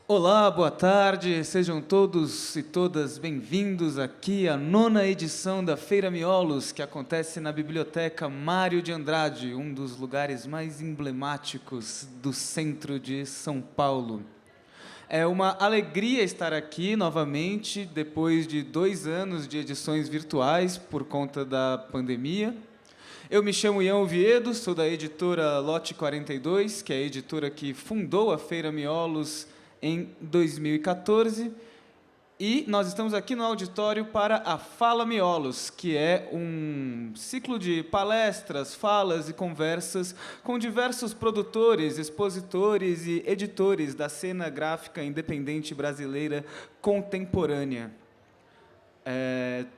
Olá, boa tarde, sejam todos e todas bem-vindos aqui à 9ª edição da Feira Miolos, que acontece na Biblioteca Mário de Andrade, um dos lugares mais emblemáticos do centro de São Paulo. É uma alegria estar aqui novamente, depois de 2 anos de edições virtuais por conta da pandemia. Eu me chamo Ian Oviedo, sou da editora Lote 42, que é a editora que fundou a Feira Miolos em 2014, e nós estamos aqui no auditório para a Fala Miolos, que é um ciclo de palestras, falas e conversas com diversos produtores, expositores e editores da cena gráfica independente brasileira contemporânea.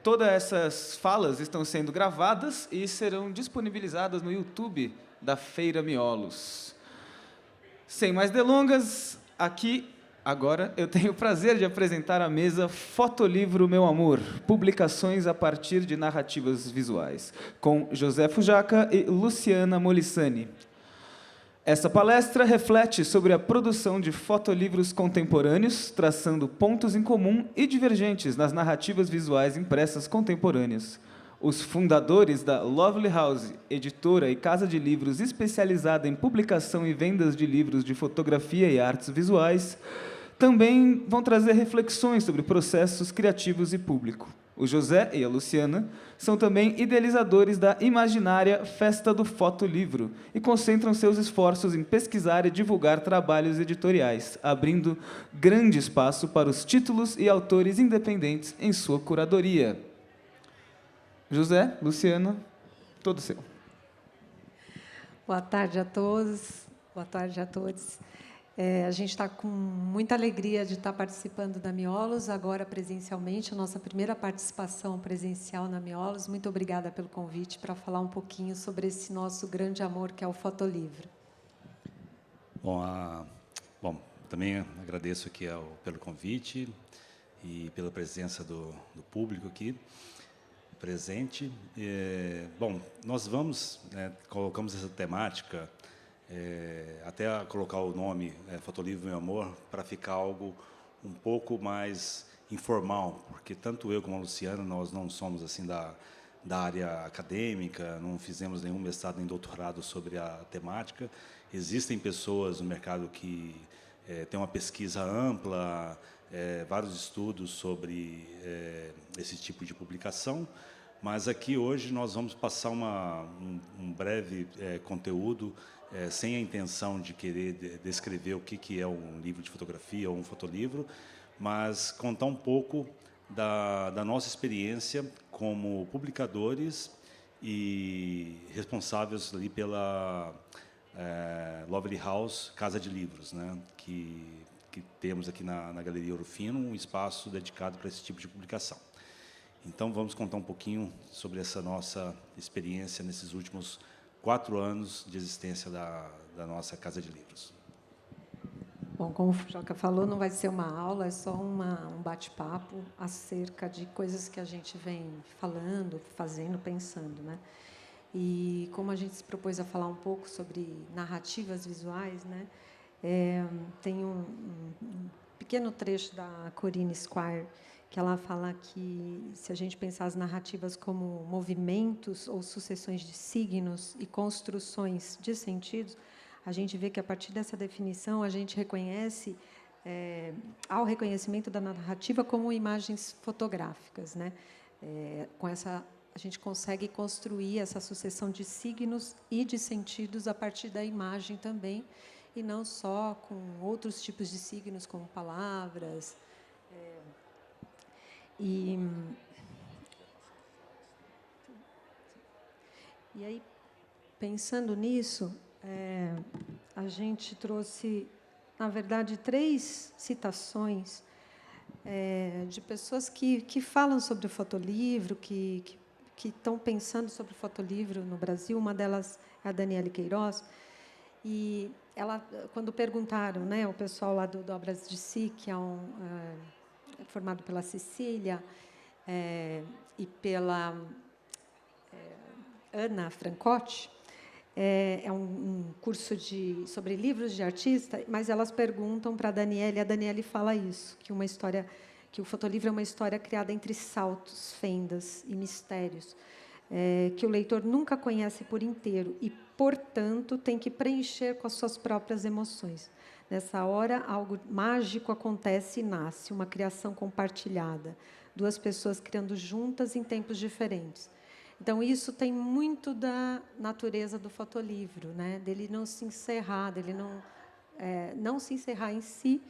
Todas essas falas estão sendo gravadas e serão disponibilizadas no YouTube da Feira Miolos. Sem mais delongas, aqui, agora, eu tenho o prazer de apresentar a mesa Fotolivro Meu Amor, publicações a partir de narrativas visuais, com José Fujaka e Luciana Molissani. Essa palestra reflete sobre a produção de fotolivros contemporâneos, traçando pontos em comum e divergentes nas narrativas visuais impressas contemporâneas. Os fundadores da Lovely House, editora e casa de livros especializada em publicação e vendas de livros de fotografia e artes visuais, também vão trazer reflexões sobre processos criativos e público. O José e a Luciana são também idealizadores da imaginária Festa do Fotolivro e concentram seus esforços em pesquisar e divulgar trabalhos editoriais, abrindo grande espaço para os títulos e autores independentes em sua curadoria. José, Luciana, todo seu. Boa tarde a todos, boa tarde a todos. A gente está com muita alegria de estar participando da Miolos, agora presencialmente, a nossa primeira participação presencial na Miolos. Muito obrigada pelo convite para falar um pouquinho sobre esse nosso grande amor, que é o fotolivro. Bom, também agradeço aqui pelo convite e pela presença do público aqui presente. Bom, nós colocamos essa temática, até colocar o nome Fotolivro Meu Amor, para ficar algo um pouco mais informal, porque tanto eu como a Luciana, nós não somos assim da área acadêmica, não fizemos nenhum mestrado nem doutorado sobre a temática. Existem pessoas no mercado que têm uma pesquisa ampla, vários estudos sobre esse tipo de publicação, mas aqui hoje nós vamos passar um breve conteúdo, sem a intenção de querer descrever o que é um livro de fotografia ou um fotolivro, mas contar um pouco da nossa experiência como publicadores e responsáveis ali pela Lovely House, Casa de Livros, né, que temos aqui na Galeria Ouro Fino, um espaço dedicado para esse tipo de publicação. Então, vamos contar um pouquinho sobre essa nossa experiência nesses últimos 4 anos de existência da nossa Casa de Livros. Bom, como o Joca falou, não vai ser uma aula, é só um bate-papo acerca de coisas que a gente vem falando, fazendo, pensando, né? E como a gente se propôs a falar um pouco sobre narrativas visuais, né? Tem um pequeno trecho da Corinne Squire, que ela fala que, se a gente pensar as narrativas como movimentos ou sucessões de signos e construções de sentidos, a gente vê que, a partir dessa definição, a gente reconhece, há o reconhecimento da narrativa como imagens fotográficas, né? Com essa, a gente consegue construir essa sucessão de signos e de sentidos a partir da imagem também, e não só com outros tipos de signos, como palavras. E aí, pensando nisso, a gente trouxe, na verdade, 3 citações de pessoas que falam sobre o fotolivro, que estão pensando sobre o fotolivro no Brasil. Uma delas é a Daniele Queiroz. E ela, quando perguntaram, né, o pessoal lá do Obras de Si, que é formado pela Cecília e pela Ana Francotti, é um curso sobre livros de artista, mas elas perguntam para a Daniele, e a Daniele fala isso, que o fotolivro é uma história criada entre saltos, fendas e mistérios, que o leitor nunca conhece por inteiro e, portanto, tem que preencher com as suas próprias emoções. Nessa hora, algo mágico acontece e nasce, uma criação compartilhada, duas pessoas criando juntas em tempos diferentes. Então, isso tem muito da natureza do fotolivro, né? Dele não se encerrar, dele não se encerrar em si,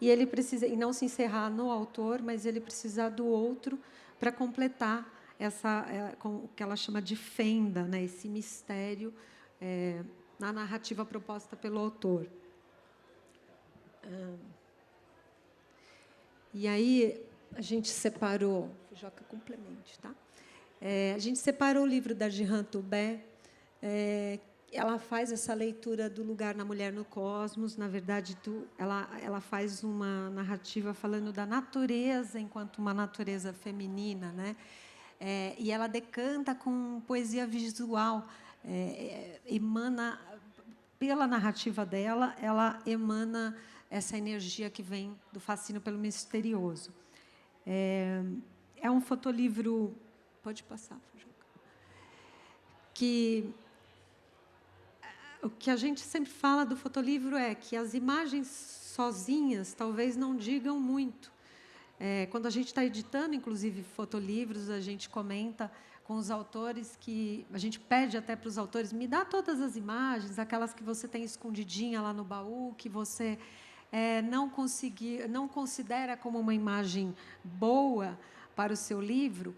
e não se encerrar no autor, mas ele precisar do outro para completar o que ela chama de fenda, né? Esse mistério na narrativa proposta pelo autor. E aí a gente separou, Joca, complemente, tá? A gente separou o livro da Jihan Toubé. Ela faz essa leitura do lugar na mulher no cosmos. Na verdade, ela faz uma narrativa falando da natureza enquanto uma natureza feminina, né? E ela decanta com poesia visual. Emana, pela narrativa dela, ela emana essa energia que vem do fascínio pelo misterioso. É um fotolivro... Pode passar, Fujoca. O que a gente sempre fala do fotolivro é que as imagens sozinhas talvez não digam muito. Quando a gente está editando, inclusive, fotolivros, a gente comenta com os autores que... A gente pede até para os autores, me dá todas as imagens, aquelas que você tem escondidinha lá no baú, que você não considera como uma imagem boa para o seu livro,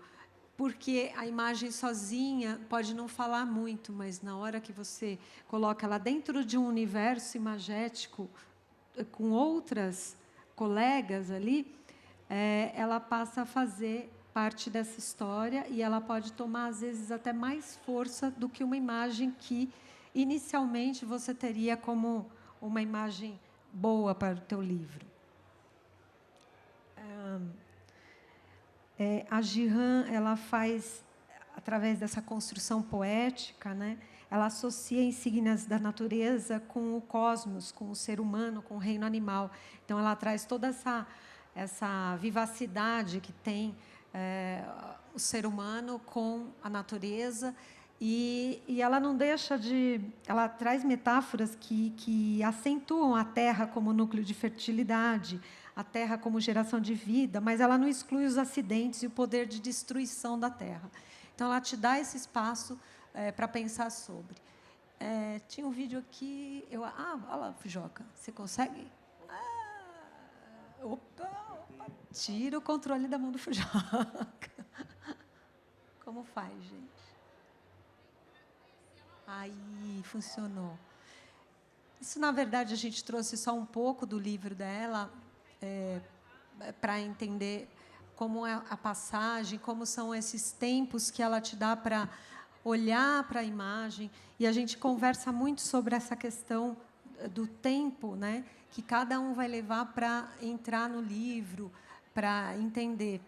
porque a imagem sozinha pode não falar muito, mas na hora que você coloca ela dentro de um universo imagético, com outras colegas ali, ela passa a fazer parte dessa história e ela pode tomar, às vezes, até mais força do que uma imagem que, inicialmente, você teria como uma imagem boa para o teu livro. A Jihan, ela faz, através dessa construção poética, né, ela associa insígnias da natureza com o cosmos, com o ser humano, com o reino animal. Então, ela traz toda essa vivacidade que tem o ser humano com a natureza, e ela não deixa de... Ela traz metáforas que acentuam a terra como núcleo de fertilidade, a terra como geração de vida, mas ela não exclui os acidentes e o poder de destruição da terra. Então, ela te dá esse espaço para pensar sobre. Tinha um vídeo aqui... olha lá, Fujoca, você consegue? Opa! Tira o controle da mão do Fujoca. Como faz, gente? Aí, funcionou. Isso, na verdade, a gente trouxe só um pouco do livro dela, para entender como é a passagem, como são esses tempos que ela te dá para olhar para a imagem. E a gente conversa muito sobre essa questão do tempo, né, que cada um vai levar para entrar no livro, para entender.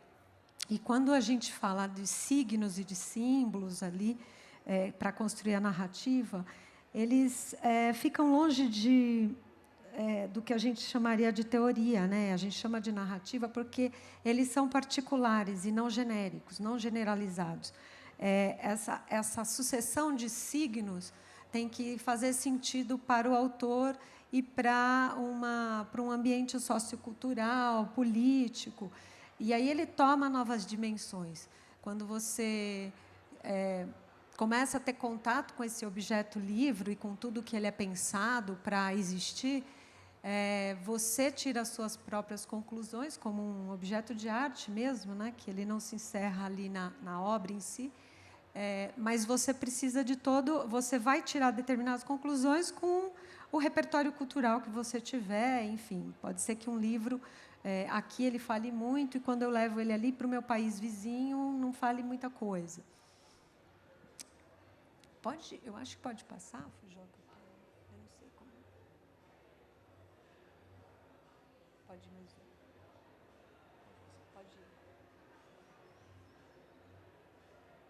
E quando a gente fala de signos e de símbolos ali, para construir a narrativa, eles ficam longe do que a gente chamaria de teoria, né? A gente chama de narrativa porque eles são particulares e não genéricos, não generalizados. Essa sucessão de signos tem que fazer sentido para o autor e para um ambiente sociocultural, político. E aí ele toma novas dimensões. Quando você começa a ter contato com esse objeto livro e com tudo que ele é pensado para existir, você tira as suas próprias conclusões, como um objeto de arte mesmo, né? Que ele não se encerra ali na obra em si, mas você precisa de você vai tirar determinadas conclusões com o repertório cultural que você tiver, enfim. Pode ser que um livro, aqui ele fale muito, e quando eu levo ele ali para o meu país vizinho, não fale muita coisa. Eu acho que pode passar, Fujoca? Eu não sei como. Pode ir mais. Pode ir.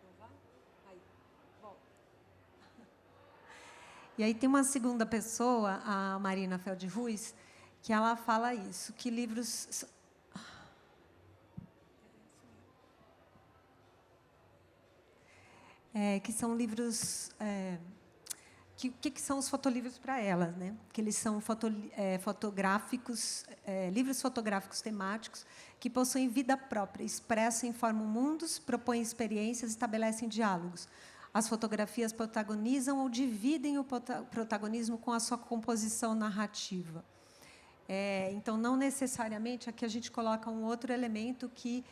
Não vai? Aí. Bom. E aí tem uma segunda pessoa, a Marina Feldhuis, que ela fala isso, que livros... que são livros... que são os fotolivros para elas, né? Que eles são fotográficos, livros fotográficos temáticos que possuem vida própria, expressam e informam mundos, propõem experiências, estabelecem diálogos. As fotografias protagonizam ou dividem o protagonismo com a sua composição narrativa. Então, não necessariamente, aqui a gente coloca um outro elemento que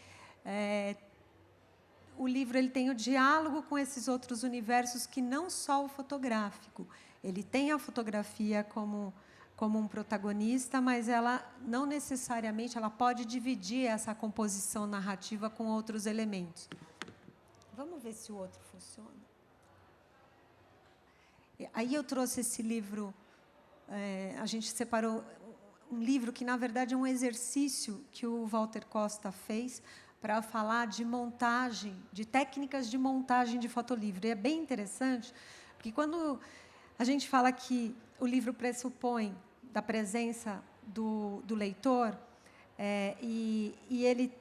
o livro ele tem o diálogo com esses outros universos que não só o fotográfico. Ele tem a fotografia como um protagonista, mas ela não necessariamente ela pode dividir essa composição narrativa com outros elementos. Vamos ver se o outro funciona. Aí eu trouxe esse livro, a gente separou um livro que, na verdade, é um exercício que o Walter Costa fez para falar de montagem, de técnicas de montagem de fotolivro. E é bem interessante, porque quando a gente fala que o livro pressupõe da presença do leitor, e ele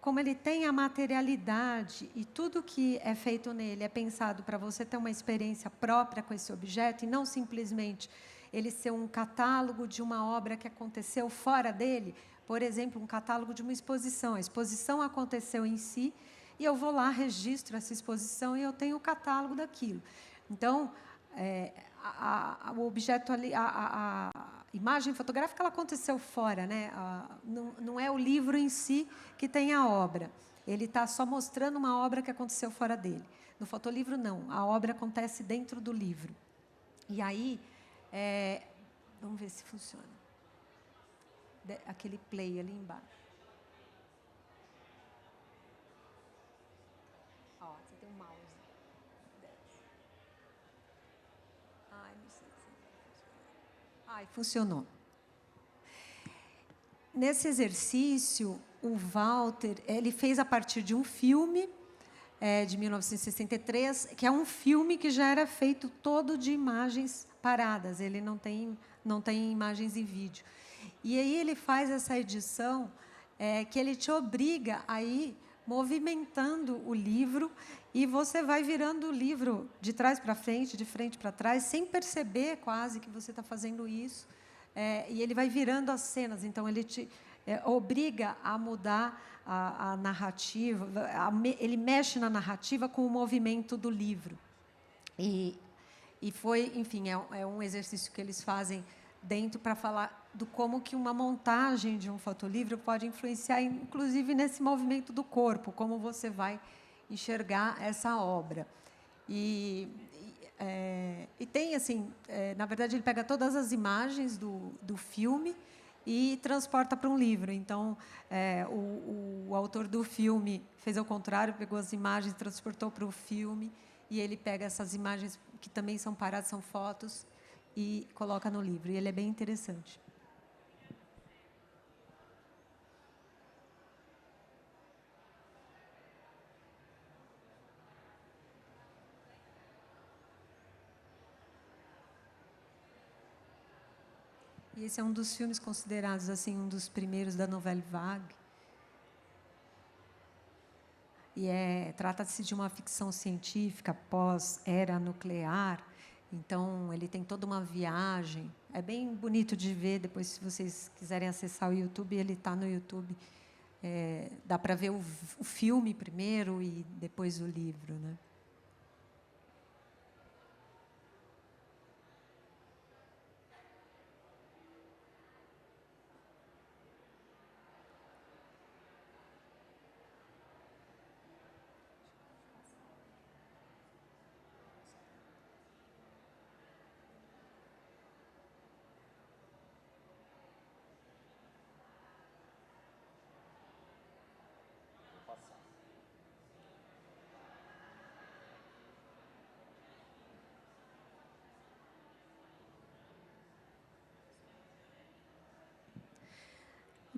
como ele tem a materialidade e tudo que é feito nele é pensado para você ter uma experiência própria com esse objeto e não simplesmente ele ser um catálogo de uma obra que aconteceu fora dele, por exemplo, um catálogo de uma exposição. A exposição aconteceu em si e eu vou lá, registro essa exposição e eu tenho o catálogo daquilo. Então, o objeto ali, a imagem fotográfica, ela aconteceu fora, né? Não é o livro em si que tem a obra. Ele está só mostrando uma obra que aconteceu fora dele. No fotolivro, não. A obra acontece dentro do livro. E aí, vamos ver se funciona. Aquele play ali embaixo. Ó, você tem um mouse. Ai, não sei se vai funcionar. Ai, funcionou. Nesse exercício, o Walter ele fez a partir de um filme de 1963, que é um filme que já era feito todo de imagens paradas. Ele não tem imagens em vídeo. E aí ele faz essa edição que ele te obriga a ir movimentando o livro e você vai virando o livro de trás para frente, de frente para trás, sem perceber quase que você está fazendo isso. E ele vai virando as cenas. Então, ele te obriga a mudar a narrativa, ele mexe na narrativa com o movimento do livro. E foi, enfim, é um exercício que eles fazem dentro para falar do como que uma montagem de um fotolivro pode influenciar, inclusive, nesse movimento do corpo, como você vai enxergar essa obra. E tem, assim, na verdade, ele pega todas as imagens do filme e transporta para um livro. Então, o autor do filme fez ao contrário, pegou as imagens, transportou para o filme, e ele pega essas imagens, que também são paradas, são fotos, e coloca no livro. E ele é bem interessante. E esse é um dos filmes considerados assim um dos primeiros da Nouvelle Vague. E trata-se de uma ficção científica pós-era nuclear. Então, ele tem toda uma viagem. É bem bonito de ver. Depois, se vocês quiserem acessar o YouTube, ele está no YouTube. Dá para ver o filme primeiro e depois o livro, né?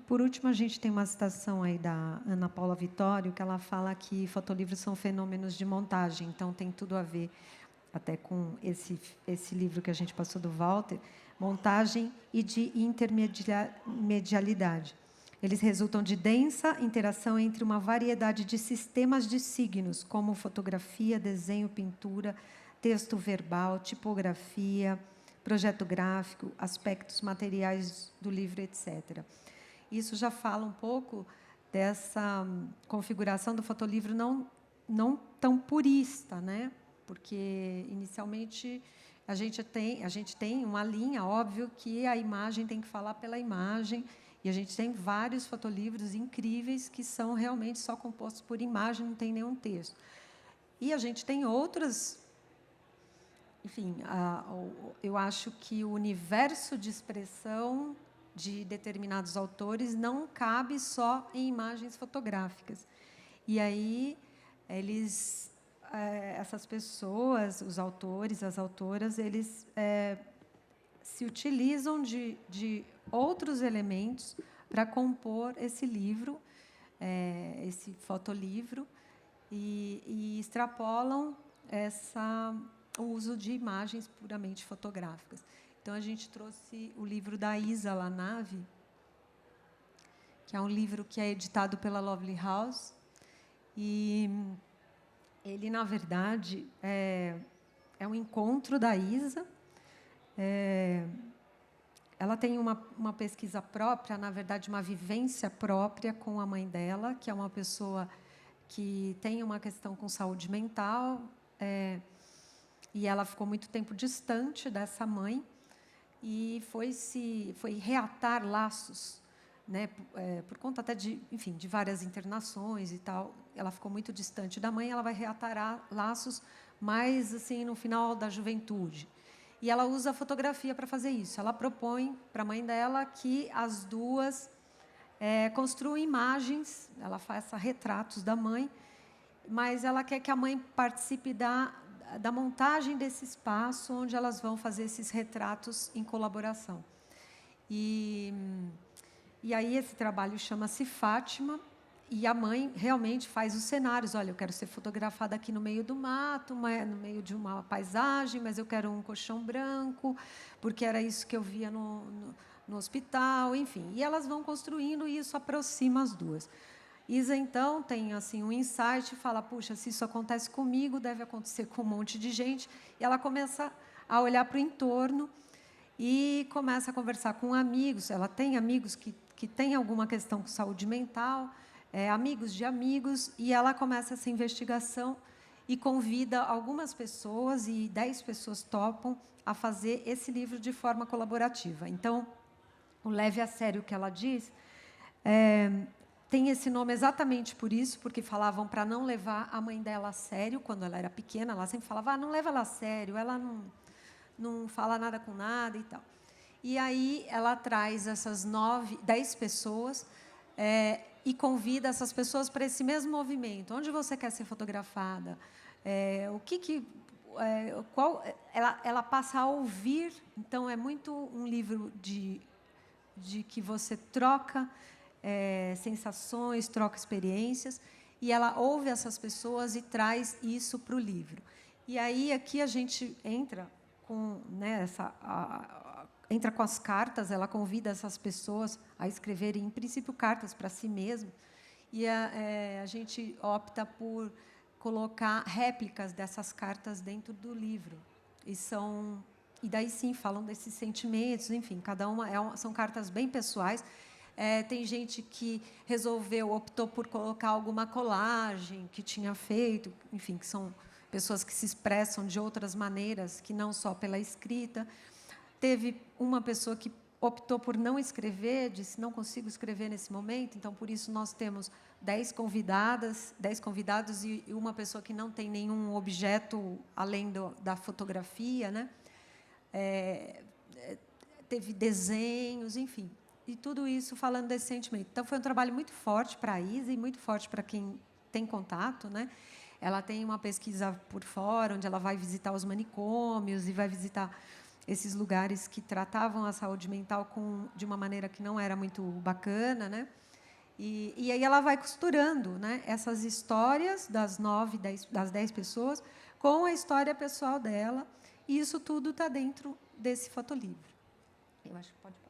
Por último, a gente tem uma citação aí da Ana Paula Vittorio, que ela fala que fotolivros são fenômenos de montagem, então tem tudo a ver até com esse livro que a gente passou do Walter, montagem e de intermedialidade. Eles resultam de densa interação entre uma variedade de sistemas de signos, como fotografia, desenho, pintura, texto verbal, tipografia, projeto gráfico, aspectos materiais do livro, etc. Isso já fala um pouco dessa configuração do fotolivro não tão purista, né? Porque, inicialmente, a gente tem uma linha, óbvio, que a imagem tem que falar pela imagem, e a gente tem vários fotolivros incríveis que são realmente só compostos por imagem, não tem nenhum texto. E a gente tem outras... Enfim, eu acho que o universo de expressão de determinados autores não cabe só em imagens fotográficas. E aí, essas pessoas, os autores, as autoras, eles se utilizam de outros elementos para compor esse livro, esse fotolivro, e extrapolam o uso de imagens puramente fotográficas. Então, a gente trouxe o livro da Isa Lanave, que é um livro que é editado pela Lovely House, e ele, na verdade, é um encontro da Isa. Ela tem uma pesquisa própria, na verdade, uma vivência própria com a mãe dela, que é uma pessoa que tem uma questão com saúde mental, e ela ficou muito tempo distante dessa mãe, e foi reatar laços, né, por conta até de várias internações e tal. Ela ficou muito distante da mãe, ela vai reatar laços mais assim no final da juventude. E ela usa a fotografia para fazer isso. Ela propõe para a mãe dela que as duas construam imagens, ela faz retratos da mãe, mas ela quer que a mãe participe da montagem desse espaço onde elas vão fazer esses retratos em colaboração. E aí esse trabalho chama-se Fátima, e a mãe realmente faz os cenários. Olha, eu quero ser fotografada aqui no meio do mato, no meio de uma paisagem, mas eu quero um colchão branco, porque era isso que eu via no hospital, enfim. E elas vão construindo e isso aproxima as duas. Isa, então, tem assim, um insight e fala, puxa, se isso acontece comigo, deve acontecer com um monte de gente. E ela começa a olhar para o entorno e começa a conversar com amigos. Ela tem amigos que têm alguma questão com saúde mental, amigos de amigos, e ela começa essa investigação e convida algumas pessoas, e 10 pessoas topam a fazer esse livro de forma colaborativa. Então, o Leve a Sério que ela diz tem esse nome exatamente por isso, porque falavam para não levar a mãe dela a sério. Quando ela era pequena, ela sempre falava, não leva ela a sério, ela não fala nada com nada e tal. E aí ela traz essas 10 pessoas e convida essas pessoas para esse mesmo movimento. Onde você quer ser fotografada? Ela passa a ouvir. Então, é muito um livro de que você troca sensações, troca experiências, e ela ouve essas pessoas e traz isso para o livro. E aí, aqui, a gente entra com, entra com as cartas, ela convida essas pessoas a escreverem, em princípio, cartas para si mesmo, e a gente opta por colocar réplicas dessas cartas dentro do livro. E daí, sim, falam desses sentimentos, enfim, cada uma são cartas bem pessoais. Tem gente que optou por colocar alguma colagem que tinha feito, enfim, que são pessoas que se expressam de outras maneiras, que não só pela escrita. Teve uma pessoa que optou por não escrever, disse, não consigo escrever nesse momento, então, por isso, nós temos 10 convidados e uma pessoa que não tem nenhum objeto além da fotografia, né? Teve desenhos, enfim. E tudo isso falando desse sentimento. Então, foi um trabalho muito forte para a Isa e muito forte para quem tem contato, né? Ela tem uma pesquisa por fora, onde ela vai visitar os manicômios e vai visitar esses lugares que tratavam a saúde mental de uma maneira que não era muito bacana, né? E aí ela vai costurando, né, essas histórias das 10 pessoas com a história pessoal dela, e isso tudo está dentro desse fotolivro. Eu acho que pode passar.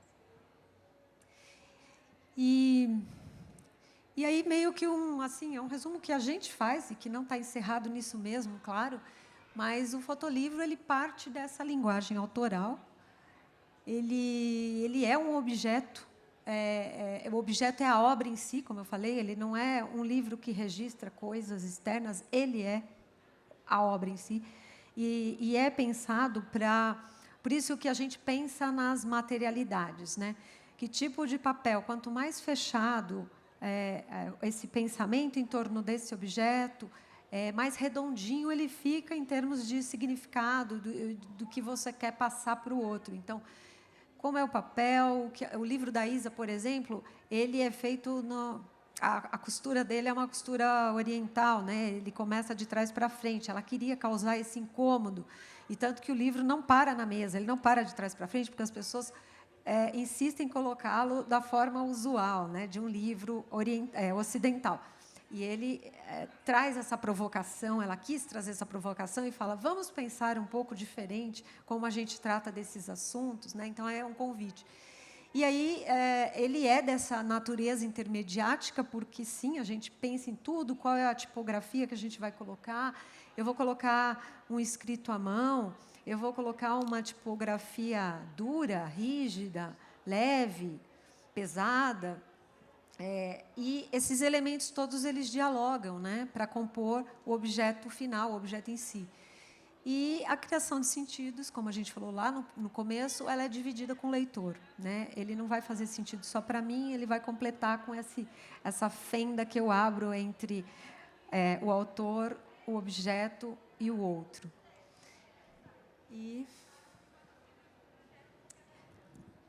E aí, meio que assim, é um resumo que a gente faz, e que não está encerrado nisso mesmo, claro, mas o fotolivro ele parte dessa linguagem autoral. Ele é um objeto, o objeto é a obra em si, como eu falei, ele não é um livro que registra coisas externas, ele é a obra em si. E é pensado para... Por isso que a gente pensa nas materialidades, né? Que tipo de papel, quanto mais fechado esse pensamento em torno desse objeto, mais redondinho ele fica em termos de significado, do que você quer passar para o outro. Então, como é o papel, o livro da Isa, por exemplo, ele é feito... A costura dele é uma costura oriental, né? Ele começa de trás para frente. Ela queria causar esse incômodo. E tanto que o livro não para na mesa, ele não para de trás para frente, porque as pessoas insistem em colocá-lo da forma usual, né? De um livro ocidental. E ele traz essa provocação, ela quis trazer essa provocação e fala, vamos pensar um pouco diferente como a gente trata desses assuntos, né? Então, é um convite. E aí, ele é dessa natureza intermediática, porque, sim, a gente pensa em tudo, qual é a tipografia que a gente vai colocar. Eu vou colocar um escrito à mão, eu vou colocar uma tipografia dura, rígida, leve, pesada. E esses elementos todos eles dialogam, né, para compor o objeto final, o objeto em si. E a criação de sentidos, como a gente falou lá no começo, ela é dividida com o leitor, né? Ele não vai fazer sentido só para mim, ele vai completar com essa fenda que eu abro entre o autor, o objeto e o outro. E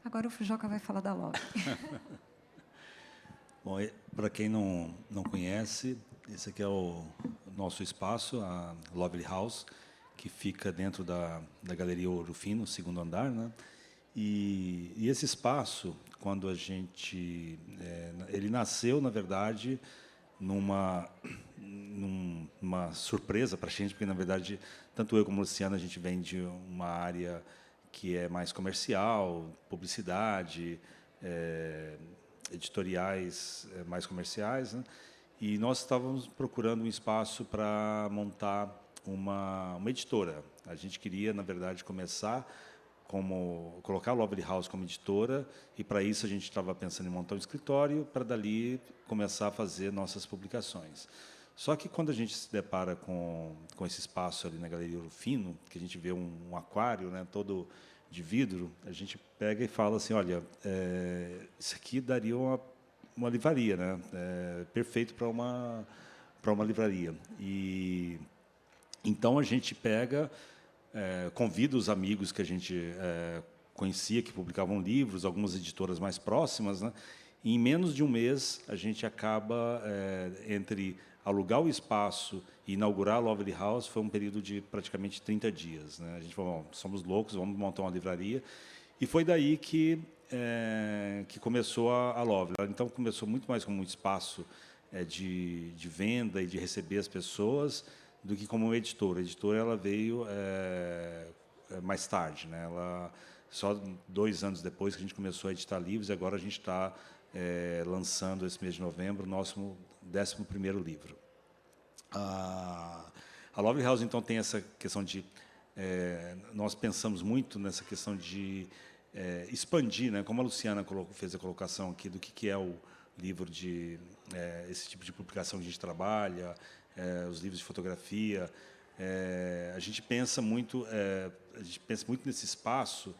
agora o Fujoca vai falar da Love. Bom, para quem não conhece, esse aqui é o nosso espaço, a Lovely House, que fica dentro da Galeria Ouro Fino, segundo andar, né? E esse espaço, quando a gente... ele nasceu, na verdade, numa surpresa para a gente, porque, na verdade, tanto eu como a Luciana, a gente vem de uma área que é mais comercial, publicidade, editoriais mais comerciais, né? E nós estávamos procurando um espaço para montar uma editora. A gente queria, na verdade, colocar a Lovely House como editora, e para isso a gente estava pensando em montar um escritório para dali começar a fazer nossas publicações. Só que quando a gente se depara com esse espaço ali na Galeria Ouro Fino, que a gente vê um aquário, né, todo de vidro, a gente pega e fala assim, olha, isso aqui daria uma livraria, né? Perfeito para uma livraria. E então a gente convida os amigos que a gente conhecia, que publicavam livros, algumas editoras mais próximas, né? E em menos de um mês a gente acaba, entre alugar o espaço e inaugurar a Lovely House, foi um período de praticamente 30 dias, né? A gente falou, somos loucos, vamos montar uma livraria. E foi daí que começou a Lovely. Então, começou muito mais como um espaço de venda e de receber as pessoas, do que como editora. A editora ela veio mais tarde, né? Só 2 anos depois que a gente começou a editar livros, e agora a gente está lançando esse mês de novembro o nosso 11º livro. A Lovely House, então, tem essa questão de... nós pensamos muito nessa questão de expandir, né? Como a Luciana fez a colocação aqui do que é o livro esse tipo de publicação que a gente trabalha, os livros de fotografia. A gente pensa muito nesse espaço,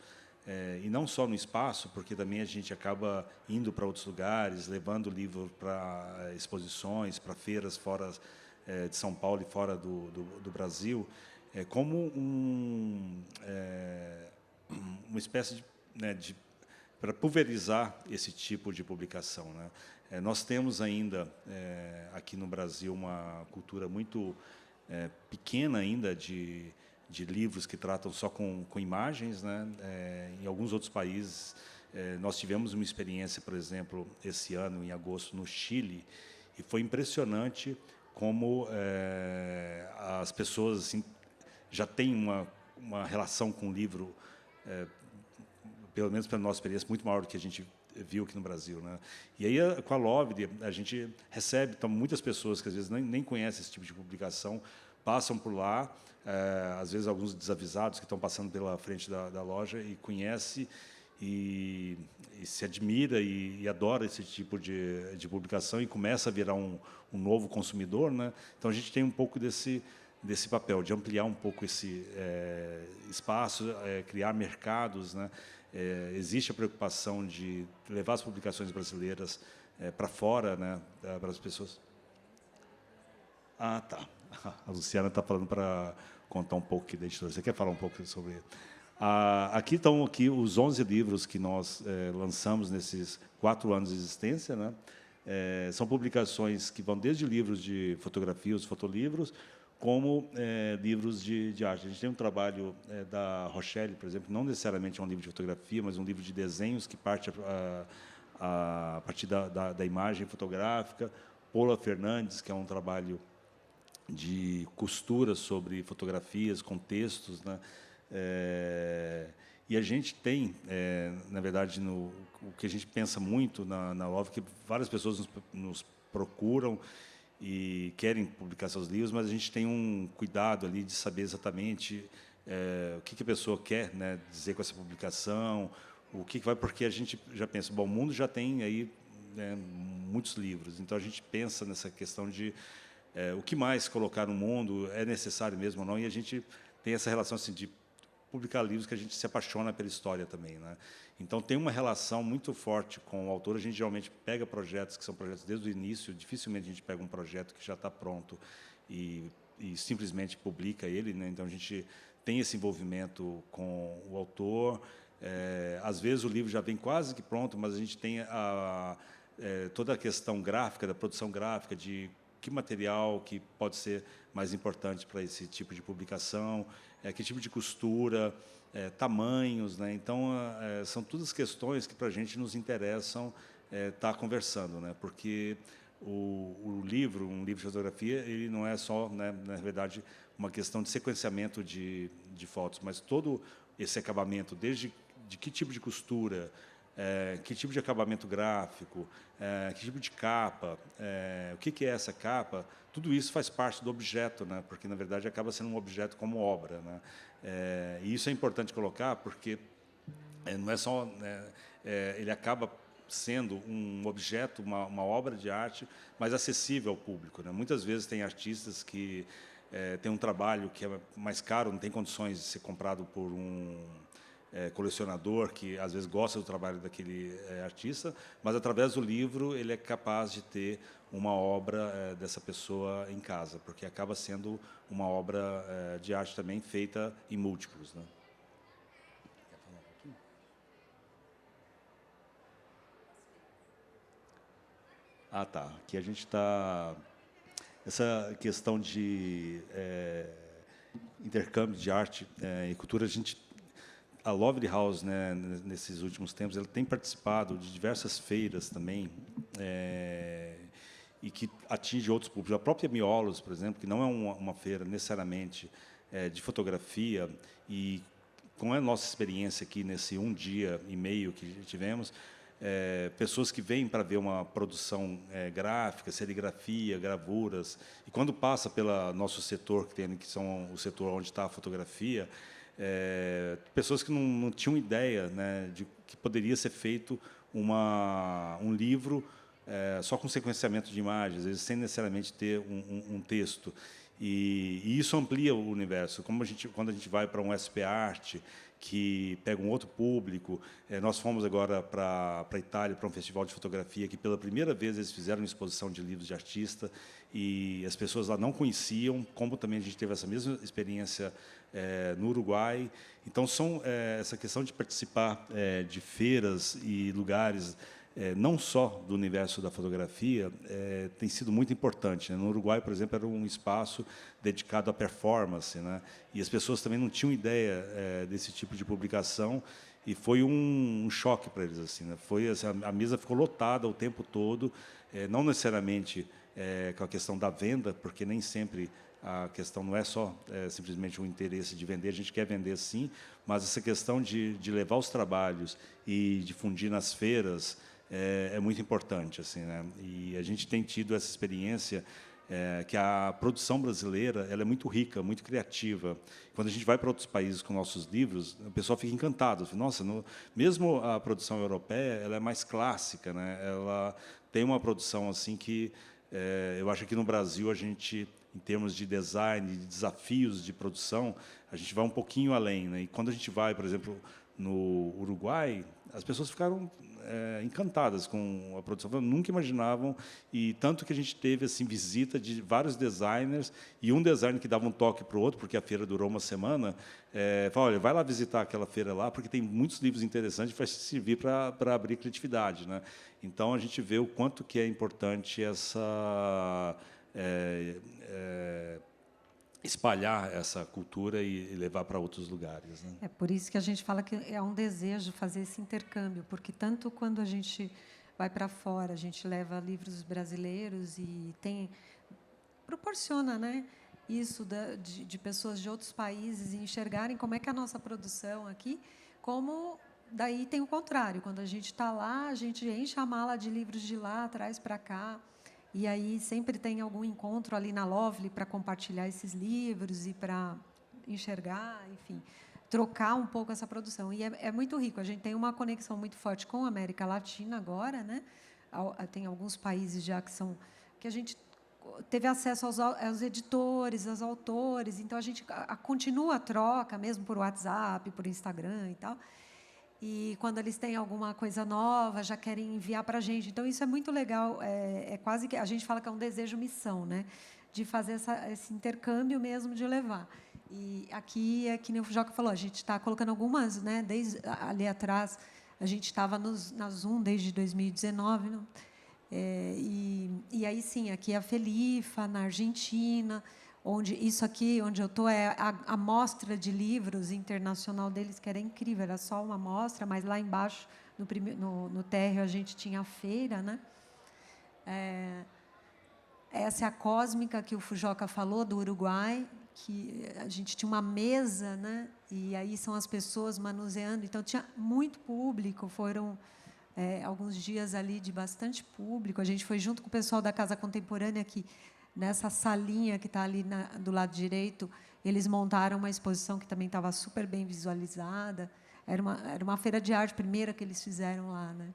e não só no espaço, porque também a gente acaba indo para outros lugares, levando o livro para exposições, para feiras fora de São Paulo e fora do Brasil, como uma espécie para pulverizar esse tipo de publicação, né? Nós temos ainda aqui no Brasil uma cultura muito pequena ainda de livros que tratam só com imagens, né? Em alguns outros países, nós tivemos uma experiência, por exemplo, esse ano, em agosto, no Chile, e foi impressionante como as pessoas assim, já tem uma relação com o livro, pelo menos pela nossa experiência, muito maior do que a gente viu aqui no Brasil, né? E aí, com a Lovely, a gente recebe então, muitas pessoas que, às vezes, nem conhecem esse tipo de publicação, passam por lá, às vezes, alguns desavisados que estão passando pela frente da loja e conhecem e se admira e adora esse tipo de publicação e começa a virar um novo consumidor, né? Então, a gente tem um pouco desse papel, de ampliar um pouco esse espaço, criar mercados, né? Existe a preocupação de levar as publicações brasileiras para fora, né, para as pessoas. Ah, tá. A Luciana está falando para contar um pouco aqui da editora. Você quer falar um pouco sobre... aqui estão os 11 livros que nós lançamos nesses 4 anos de existência, né? São publicações que vão desde livros de fotografia, os fotolivros, como livros de arte. A gente tem um trabalho da Rochelle, por exemplo, não necessariamente é um livro de fotografia, mas um livro de desenhos que parte a partir da imagem fotográfica. Paula Fernandes, que é um trabalho de costura sobre fotografias, com textos, né? E a gente tem, na verdade, o que a gente pensa muito na Love, que várias pessoas nos procuram e querem publicar seus livros, mas a gente tem um cuidado ali de saber exatamente o que a pessoa quer, né, dizer com essa publicação, o que vai, porque a gente já pensa, bom, o mundo já tem aí, né, muitos livros, então a gente pensa nessa questão de o que mais colocar no mundo, é necessário mesmo ou não, e a gente tem essa relação assim, de publicar livros que a gente se apaixona pela história também, né? Então, tem uma relação muito forte com o autor. A gente, geralmente, pega projetos que são projetos desde o início. Dificilmente a gente pega um projeto que já está pronto e simplesmente publica ele, né? Então, a gente tem esse envolvimento com o autor. Às vezes, o livro já vem quase que pronto, mas a gente tem toda a questão gráfica, da produção gráfica, de que material que pode ser mais importante para esse tipo de publicação, que tipo de costura, tamanhos, né? Então, são todas questões que, para a gente, nos interessam estar conversando, né? Porque um livro de fotografia, ele não é só, né, na verdade, uma questão de sequenciamento de fotos, mas todo esse acabamento, desde de que tipo de costura, que tipo de acabamento gráfico, que tipo de capa, o que é essa capa, tudo isso faz parte do objeto, né? Porque, na verdade, acaba sendo um objeto como obra, né? E isso é importante colocar, porque não é só... né, ele acaba sendo um objeto, uma obra de arte, mais acessível ao público, né? Muitas vezes tem artistas que têm um trabalho que é mais caro, não tem condições de ser comprado por um colecionador que às vezes gosta do trabalho daquele artista, mas através do livro ele é capaz de ter uma obra dessa pessoa em casa, porque acaba sendo uma obra de arte também feita em múltiplos, né? Quer falar um pouquinho? Ah, tá. Aqui a gente está... Essa questão de intercâmbio de arte e cultura, a Lovely House, né, nesses últimos tempos, ela tem participado de diversas feiras também, e que atinge outros públicos. A própria Miolos, por exemplo, que não é uma feira necessariamente de fotografia, e com a nossa experiência aqui nesse 1 dia e meio que tivemos, pessoas que vêm para ver uma produção gráfica, serigrafia, gravuras, e quando passa pelo nosso setor, que são o setor onde está a fotografia, pessoas que não tinham ideia, né, de que poderia ser feito um livro só com sequenciamento de imagens, às vezes sem necessariamente ter um texto. E isso amplia o universo. Quando a gente vai para um SP Art, que pega um outro público, nós fomos agora para a Itália, para um festival de fotografia, que pela primeira vez eles fizeram uma exposição de livros de artista, e as pessoas lá não conheciam, como também a gente teve essa mesma experiência no Uruguai. Então, essa questão de participar de feiras e lugares, não só do universo da fotografia, tem sido muito importante, né? No Uruguai, por exemplo, era um espaço dedicado à performance, né? E as pessoas também não tinham ideia desse tipo de publicação, e foi um choque para eles, assim, né? A mesa ficou lotada o tempo todo, não necessariamente com a questão da venda, porque nem sempre a questão não é só simplesmente o interesse de vender, a gente quer vender sim, mas essa questão de levar os trabalhos e difundir nas feiras é muito importante, assim, né? E a gente tem tido essa experiência que a produção brasileira ela é muito rica, muito criativa. Quando a gente vai para outros países com nossos livros, o pessoal fica encantado. Nossa, mesmo a produção europeia, ela é mais clássica, né? Ela tem uma produção assim que eu acho que no Brasil a gente, em termos de design, de desafios de produção, a gente vai um pouquinho além, né? E quando a gente vai, por exemplo, no Uruguai, as pessoas ficaram encantadas com a produção, nunca imaginavam, e tanto que a gente teve assim visita de vários designers, e um designer que dava um toque para o outro, porque a feira durou uma semana, falou, olha, vai lá visitar aquela feira lá, porque tem muitos livros interessantes que vai servir para abrir criatividade, né? Então a gente vê o quanto que é importante essa espalhar essa cultura e levar para outros lugares, né? É por isso que a gente fala que é um desejo fazer esse intercâmbio, porque tanto quando a gente vai para fora, a gente leva livros brasileiros e proporciona, né, isso de pessoas de outros países enxergarem como é que é a nossa produção aqui, como daí tem o contrário, quando a gente está lá, a gente enche a mala de livros de lá, traz para cá. E aí sempre tem algum encontro ali na Lovely para compartilhar esses livros e para enxergar, enfim, trocar um pouco essa produção. E é muito rico. A gente tem uma conexão muito forte com a América Latina agora, né? Tem alguns países já que a gente teve acesso aos editores, aos autores. Então a gente continua a troca, mesmo por WhatsApp, por Instagram e tal. E quando eles têm alguma coisa nova, já querem enviar para a gente. Então, isso é muito legal. É quase que a gente fala que é um desejo-missão, né? De fazer esse intercâmbio mesmo, de levar. E aqui, que nem o Joca falou, a gente está colocando algumas, né? Desde ali atrás, a gente estava na Zoom desde 2019. Não? E aí, sim, aqui é a Felifa, na Argentina, isso aqui, onde eu estou, é a mostra de livros internacional deles, que era incrível, era só uma mostra, mas lá embaixo, no térreo, a gente tinha a feira, né? Essa é a Cósmica, que o Fujoca falou, do Uruguai, que a gente tinha uma mesa, né? E aí são as pessoas manuseando, então tinha muito público, foram alguns dias ali de bastante público, a gente foi junto com o pessoal da Casa Contemporânea, que nessa salinha que está ali do lado direito, eles montaram uma exposição que também estava super bem visualizada. Era uma feira de arte primeira que eles fizeram lá, né?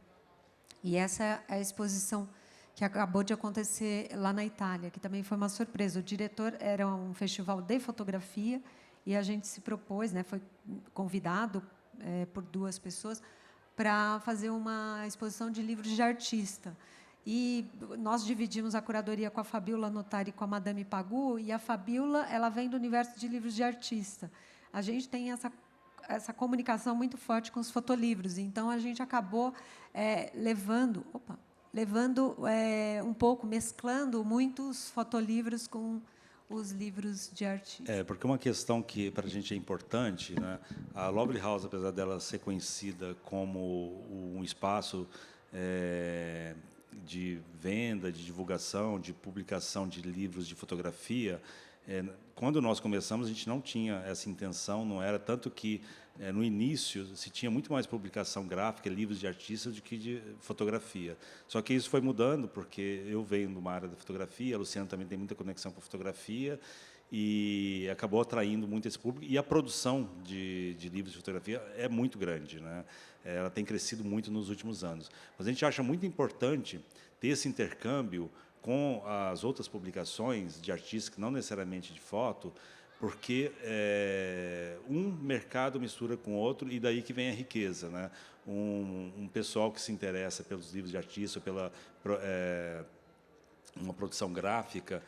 E essa é a exposição que acabou de acontecer lá na Itália, que também foi uma surpresa. O diretor era um festival de fotografia e a gente se propôs, né? Foi convidado por 2 pessoas para fazer uma exposição de livros de artista. E nós dividimos a curadoria com a Fabiola Notari e com a Madame Pagu, e a Fabiola ela vem do universo de livros de artista. A gente tem essa comunicação muito forte com os fotolivros, então a gente acabou levando um pouco, mesclando muitos fotolivros com os livros de artista. Porque uma questão que para a gente é importante, né? A Lovely House, apesar dela ser conhecida como um espaço de venda, de divulgação, de publicação de livros de fotografia, quando nós começamos, a gente não tinha essa intenção, não era tanto que, no início, se tinha muito mais publicação gráfica, livros de artistas, do que de fotografia. Só que isso foi mudando, porque eu venho de uma área da fotografia, a Luciana também tem muita conexão com a fotografia, e acabou atraindo muito esse público. E a produção de livros de fotografia é muito grande, né? Ela tem crescido muito nos últimos anos. Mas a gente acha muito importante ter esse intercâmbio com as outras publicações de artistas, que não necessariamente de foto, porque um mercado mistura com outro, e daí que vem a riqueza, né? Um pessoal que se interessa pelos livros de artista, pela uma produção gráfica,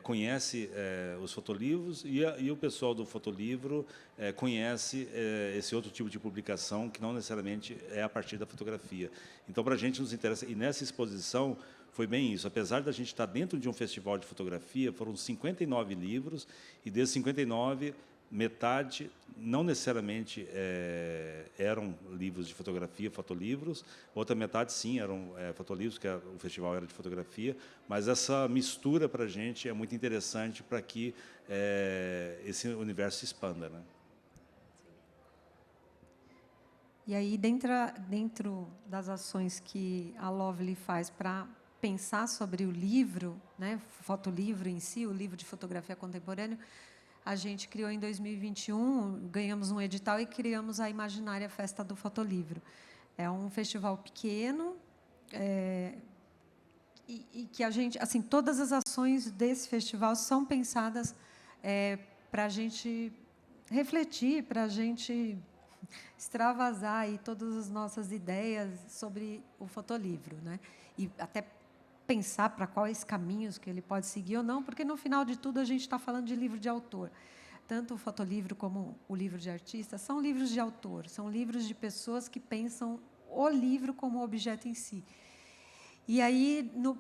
conhece os fotolivros, e o pessoal do fotolivro conhece esse outro tipo de publicação, que não necessariamente é a partir da fotografia. Então, para a gente nos interessa, e nessa exposição foi bem isso. Apesar da gente estar dentro de um festival de fotografia, foram 59 livros, e desses 59, metade, não necessariamente eram livros de fotografia, fotolivros, outra metade, sim, eram fotolivros, que o festival era de fotografia, mas essa mistura, para a gente, é muito interessante para que esse universo se expanda, né? E aí, dentro das ações que a Lovely faz para pensar sobre o livro, né, fotolivro em si, o livro de fotografia contemporânea, a gente criou em 2021, ganhamos um edital e criamos a Imaginária Festa do Fotolivro. É um festival pequeno, e que a gente, assim, todas as ações desse festival são pensadas para a gente refletir, para a gente extravasar aí todas as nossas ideias sobre o fotolivro, né? E até pensar para quais caminhos que ele pode seguir ou não, porque, no final de tudo, a gente está falando de livro de autor. Tanto o fotolivro como o livro de artista são livros de autor, são livros de pessoas que pensam o livro como objeto em si. E aí, no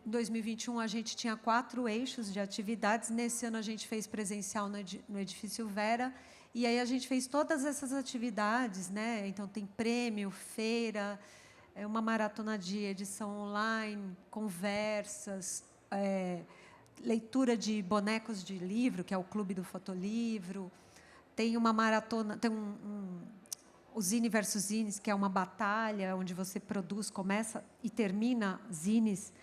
2021, a gente tinha 4 eixos de atividades. Nesse ano, a gente fez presencial no Edifício Vera. E aí, a gente fez todas essas atividades, né? Então, tem prêmio, feira, uma maratona de edição online, conversas, leitura de bonecos de livro, que é o Clube do Fotolivro. Tem uma maratona, tem o Zine versus Zines, que é uma batalha onde você produz, começa e termina zines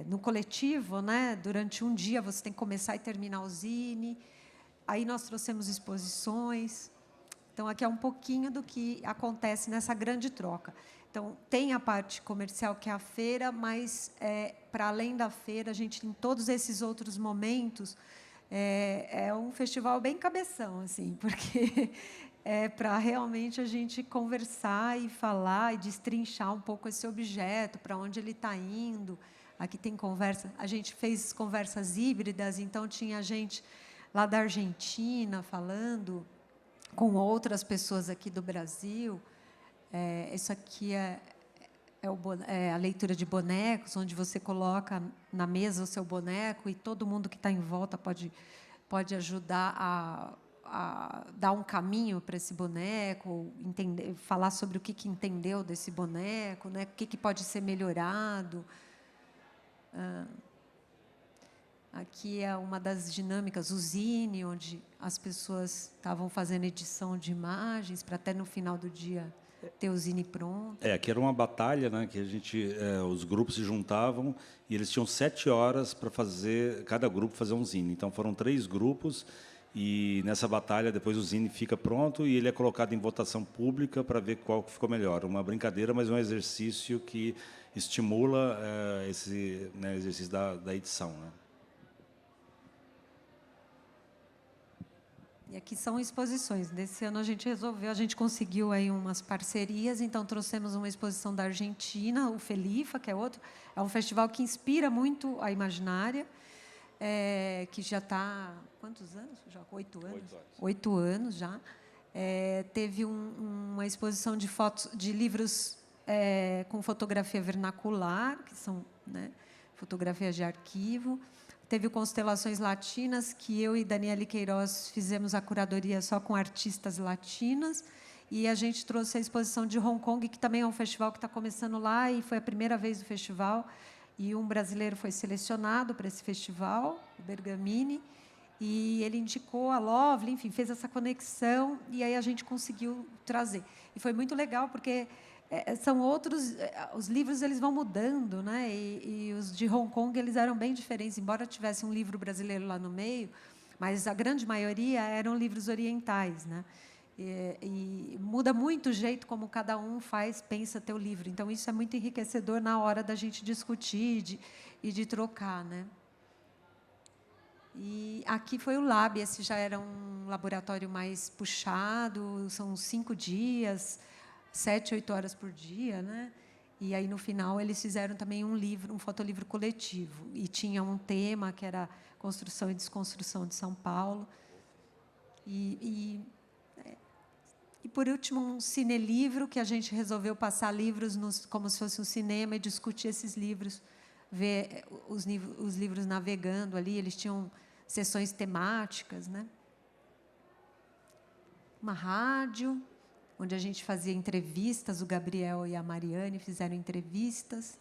no coletivo, né? Durante um dia você tem que começar e terminar o zine. Aí nós trouxemos exposições. Então, aqui é um pouquinho do que acontece nessa grande troca. Então, tem a parte comercial, que é a feira, mas, para além da feira, a gente, em todos esses outros momentos, é um festival bem cabeção, assim, porque é para realmente a gente conversar e falar e destrinchar um pouco esse objeto, para onde ele está indo. Aqui tem conversa. A gente fez conversas híbridas, então tinha gente lá da Argentina falando com outras pessoas aqui do Brasil. Isso aqui é a leitura de bonecos, onde você coloca na mesa o seu boneco e todo mundo que está em volta pode ajudar a dar um caminho para esse boneco, entender, falar sobre o que entendeu desse boneco, né? O que pode ser melhorado. Aqui é uma das dinâmicas, o Zine, onde as pessoas estavam fazendo edição de imagens para até no final do dia ter o Zine pronto. Aqui era uma batalha, né, que os grupos se juntavam e eles tinham 7 horas para cada grupo fazer um Zine. Então, foram 3 grupos e, nessa batalha, depois o Zine fica pronto e ele é colocado em votação pública para ver qual que ficou melhor. Uma brincadeira, mas um exercício que estimula esse exercício da edição, né? E aqui são exposições. Desse ano a gente conseguiu aí umas parcerias, então trouxemos uma exposição da Argentina, o Felifa, que é outro. É um festival que inspira muito a Imaginária, que já está... Quantos anos? Já 8 anos? 8 anos já. Teve uma exposição de fotos, de livros com fotografia vernacular, que são, né, fotografias de arquivo. Teve o Constelações Latinas, que eu e Daniele Queiroz fizemos a curadoria só com artistas latinas, e a gente trouxe a exposição de Hong Kong, que também é um festival que está começando lá, e foi a primeira vez do festival, e um brasileiro foi selecionado para esse festival, o Bergamini, e ele indicou a Lovely, enfim, fez essa conexão, e aí a gente conseguiu trazer. E foi muito legal, porque são outros, os livros eles vão mudando, né? E os de Hong Kong eles eram bem diferentes, embora tivesse um livro brasileiro lá no meio, mas a grande maioria eram livros orientais, né? E muda muito o jeito como cada um pensa teu livro. Então isso é muito enriquecedor na hora da gente discutir e de trocar, né? E aqui foi o Lab, esse já era um laboratório mais puxado, são 5 dias, 7, 8 horas por dia, né? E aí, no final, eles fizeram também um fotolivro coletivo. E tinha um tema, que era construção e desconstrução de São Paulo. E por último, um cinelivro, que a gente resolveu passar livros como se fosse um cinema e discutir esses livros, ver os livros navegando ali. Eles tinham sessões temáticas, né? Uma rádio, onde a gente fazia entrevistas, o Gabriel e a Mariane fizeram entrevistas.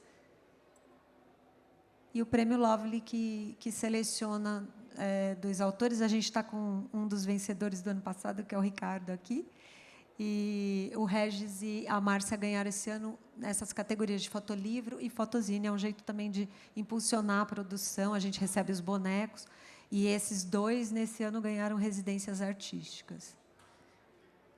E o Prêmio Lovely, que seleciona 2 autores. A gente está com um dos vencedores do ano passado, que é o Ricardo, aqui. E o Regis e a Márcia ganharam esse ano nessas categorias de fotolivro e fotozine. É um jeito também de impulsionar a produção. A gente recebe os bonecos. E esses 2, nesse ano, ganharam residências artísticas.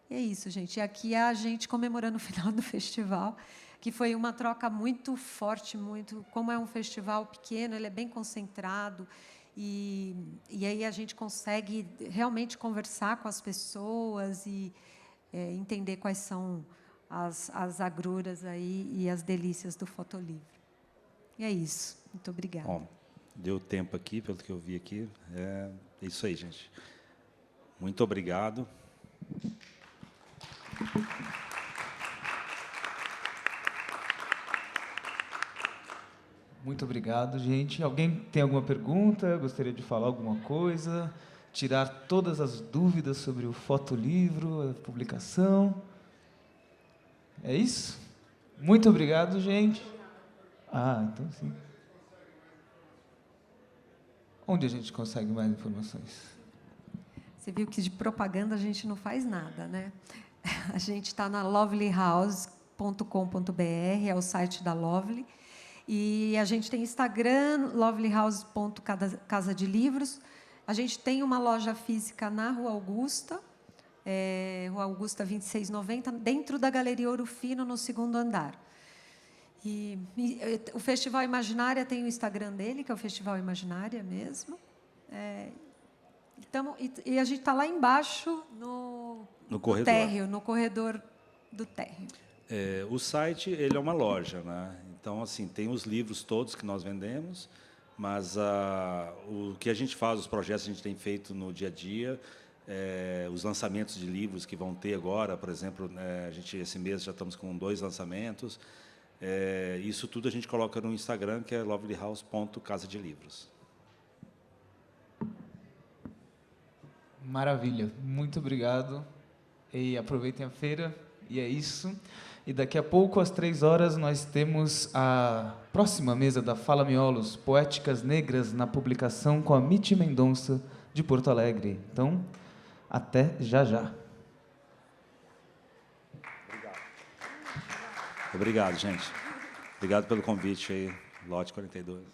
E é isso, gente. E aqui é a gente comemorando o final do festival, que foi uma troca muito forte, muito. Como é um festival pequeno, ele é bem concentrado, e aí a gente consegue realmente conversar com as pessoas e entender quais são as agruras aí e as delícias do fotolivro. E é isso. Muito obrigada. Bom, deu tempo aqui, pelo que eu vi aqui. É isso aí, gente. Muito obrigado. Muito obrigado, gente. Alguém tem alguma pergunta? Gostaria de falar alguma coisa? Tirar todas as dúvidas sobre o fotolivro, a publicação? É isso? Muito obrigado, gente. Ah, então sim. Onde a gente consegue mais informações? Você viu que de propaganda a gente não faz nada, né? A gente está na lovelyhouse.com.br, é o site da Lovely. E a gente tem Instagram, lovelyhouse.casa de livros. A gente tem uma loja física na Rua Augusta, Rua Augusta 2690, dentro da Galeria Ouro Fino, no 2º andar. E o Festival Imaginária tem o Instagram dele, que é o Festival Imaginária mesmo. E a gente está lá embaixo, no corredor. térreo, no corredor do térreo. O site ele é uma loja, né? Então, assim, tem os livros todos que nós vendemos, mas o que a gente faz, os projetos que a gente tem feito no dia a dia, os lançamentos de livros que vão ter agora, por exemplo, a gente esse mês já estamos com 2 lançamentos. Isso tudo a gente coloca no Instagram, que é lovelyhouse.casa de livros. Maravilha. Muito obrigado. E aproveitem a feira. E é isso. E daqui a pouco, às 3 horas, nós temos a próxima mesa da Fala Miolos, Poéticas Negras na publicação, com a Miti Mendonça, de Porto Alegre. Então, até já já. Obrigado, gente. Obrigado pelo convite aí, Lote 42.